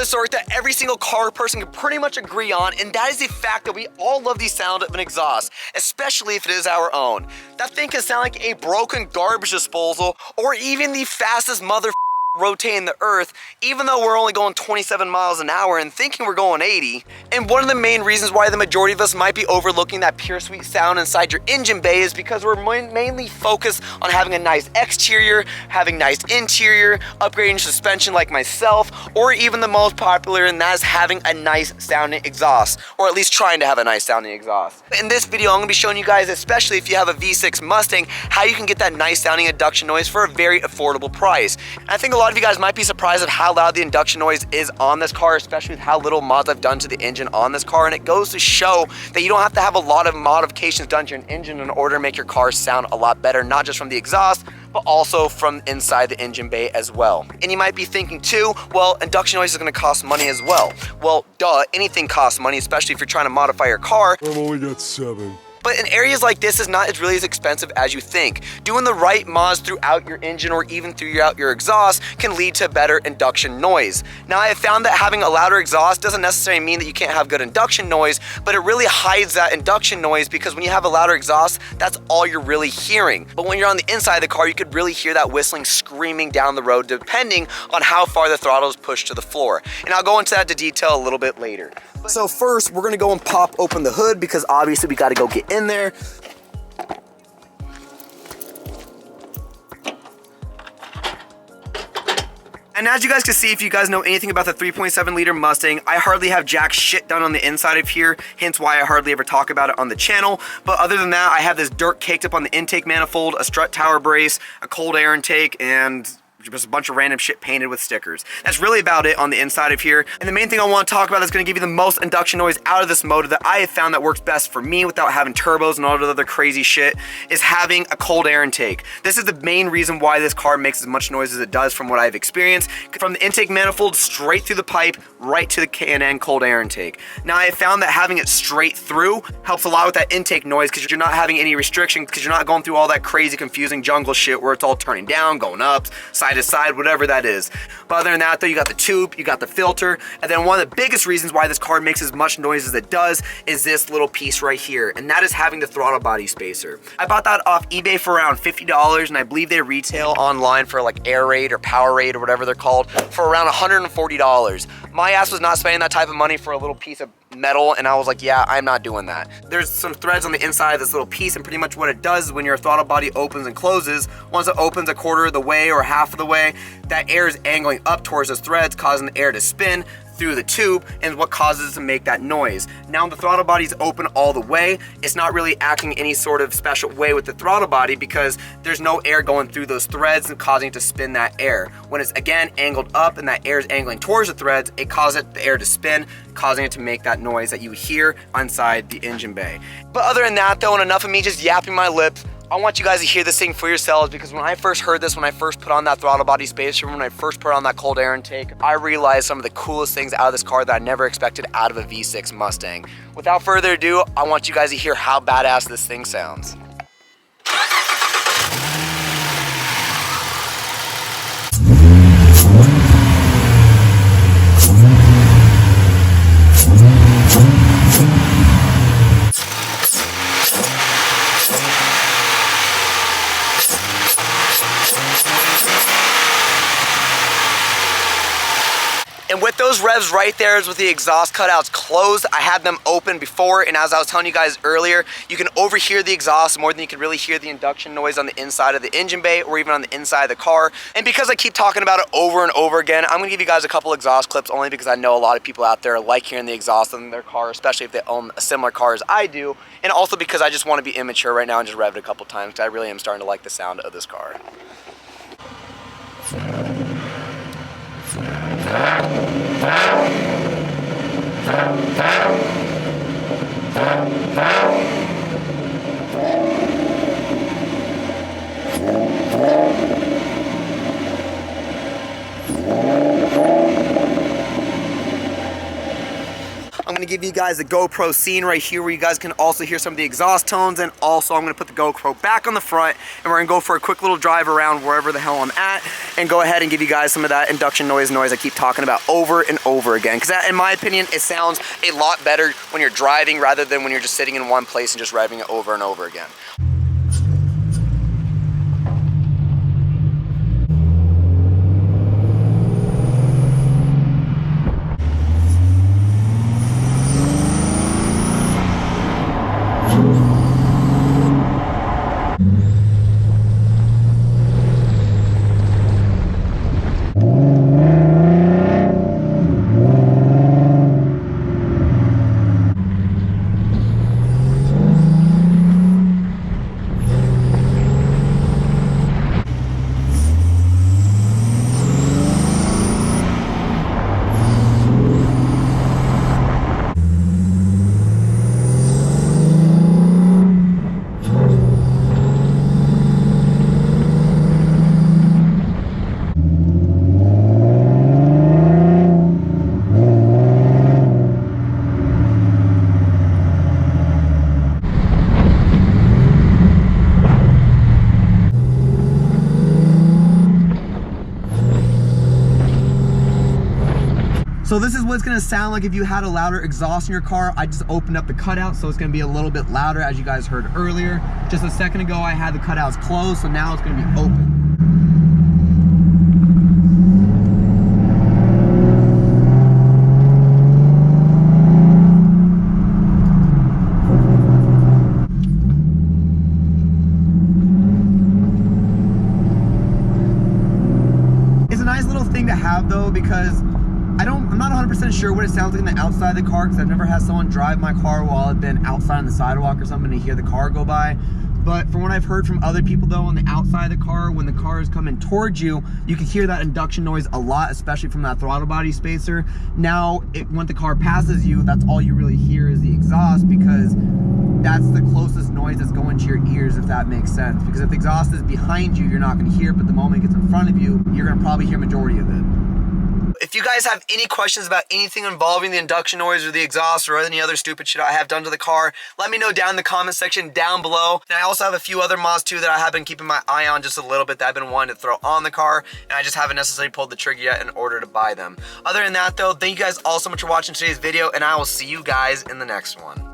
the story that every single car person can pretty much agree on, and that is the fact that we all love the sound of an exhaust, especially if it is our own. That thing can sound like a broken garbage disposal, or even the fastest mother rotating the earth, even though we're only going 27 miles an hour and thinking we're going 80. And one of the main reasons why the majority of us might be overlooking that pure sweet sound inside your engine bay is because we're mainly focused on having a nice exterior, having nice interior, upgrading suspension like myself, or even the most popular, and that is having a nice sounding exhaust, or at least trying to have a nice sounding exhaust. In this video, I'm gonna be showing you guys, especially if you have a V6 Mustang, how you can get that nice sounding induction noise for a very affordable price. And I think a lot of you guys might be surprised at how loud the induction noise is on this car, especially with how little mods I've done to the engine on this car. And it goes to show that you don't have to have a lot of modifications done to your engine in order to make your car sound a lot better, not just from the exhaust, but also from inside the engine bay as well. And you might be thinking too, well, induction noise is gonna cost money as well. Well, duh, anything costs money, especially if you're trying to modify your car. I've only got 7. But in areas like this, it's not really as expensive as you think. Doing the right mods throughout your engine or even throughout your exhaust can lead to better induction noise. Now, I have found that having a louder exhaust doesn't necessarily mean that you can't have good induction noise, but it really hides that induction noise because when you have a louder exhaust, that's all you're really hearing. But when you're on the inside of the car, you could really hear that whistling screaming down the road depending on how far the throttle is pushed to the floor. And I'll go into that to detail a little bit later. So first, we're gonna go and pop open the hood because obviously we gotta go get in there. And as you guys can see, if you guys know anything about the 3.7 liter Mustang, I hardly have jack shit done on the inside of here, hence why I hardly ever talk about it on the channel. But other than that, I have this dirt caked up on the intake manifold, a strut tower brace, a cold air intake, and just a bunch of random shit painted with stickers. That's really about it on the inside of here. And the main thing I want to talk about that's going to give you the most induction noise out of this motor that I have found that works best for me without having turbos and all the other crazy shit is having a cold air intake. This is the main reason why this car makes as much noise as it does from what I've experienced. From the intake manifold straight through the pipe, right to the K&N cold air intake. Now I have found that having it straight through helps a lot with that intake noise because you're not having any restriction, because you're not going through all that crazy confusing jungle shit where it's all turning down, going up, side to side, whatever that is. But other than that though, you got the tube, you got the filter, and then one of the biggest reasons why this car makes as much noise as it does is this little piece right here, and that is having the throttle body spacer. I bought that off eBay for around $50, and I believe they retail online for like Air Raid or Power Raid or whatever they're called for around $140. My ass was not spending that type of money for a little piece of metal, and I was like, yeah, I'm not doing that. There's some threads on the inside of this little piece, and pretty much what it does is when your throttle body opens and closes, once it opens a quarter of the way or half of the way, that air is angling up towards those threads, causing the air to spin through the tube, and what causes it to make that noise. Now the throttle body's open all the way, it's not really acting any sort of special way with the throttle body because there's no air going through those threads and causing it to spin that air. When it's again angled up and that air is angling towards the threads, it causes the air to spin, causing it to make that noise that you hear inside the engine bay. But other than that though, and enough of me just yapping my lips, I want you guys to hear this thing for yourselves because when I first heard this, when I first put on that throttle body spacer, when I first put on that cold air intake, I realized some of the coolest things out of this car that I never expected out of a V6 Mustang. Without further ado, I want you guys to hear how badass this thing sounds. And with those revs right there is with the exhaust cutouts closed. I had them open before, and as I was telling you guys earlier, you can overhear the exhaust more than you can really hear the induction noise on the inside of the engine bay or even on the inside of the car. And because I keep talking about it over and over again, I'm gonna give you guys a couple exhaust clips only because I know a lot of people out there like hearing the exhaust in their car, especially if they own a similar car as I do, and also because I just want to be immature right now and just rev it a couple times because I really am starting to like the sound of this car. I'm I'm gonna give you guys the GoPro scene right here where you guys can also hear some of the exhaust tones, and also I'm gonna put the GoPro back on the front and we're gonna go for a quick little drive around wherever the hell I'm at and go ahead and give you guys some of that induction noise I keep talking about over and over again. Because in my opinion, it sounds a lot better when you're driving rather than when you're just sitting in one place and just revving it over and over again. So this is what it's gonna sound like if you had a louder exhaust in your car. I just opened up the cutout, so it's gonna be a little bit louder, as you guys heard earlier. Just a second ago, I had the cutouts closed, so now it's gonna be open. It's a nice little thing to have though, because I'm not 100% sure what it sounds like on the outside of the car, because I've never had someone drive my car while I've been outside on the sidewalk or something to hear the car go by. But from what I've heard from other people though, on the outside of the car, when the car is coming towards you, you can hear that induction noise a lot, especially from that throttle body spacer. Now, when the car passes you, that's all you really hear is the exhaust, because that's the closest noise that's going to your ears, if that makes sense. Because if the exhaust is behind you, you're not going to hear it, but the moment it gets in front of you, you're going to probably hear majority of it. If you guys have any questions about anything involving the induction noise or the exhaust or any other stupid shit I have done to the car, let me know down in the comment section down below. And I also have a few other mods too that I have been keeping my eye on just a little bit that I've been wanting to throw on the car, and I just haven't necessarily pulled the trigger yet in order to buy them. Other than that though, thank you guys all so much for watching today's video, and I will see you guys in the next one.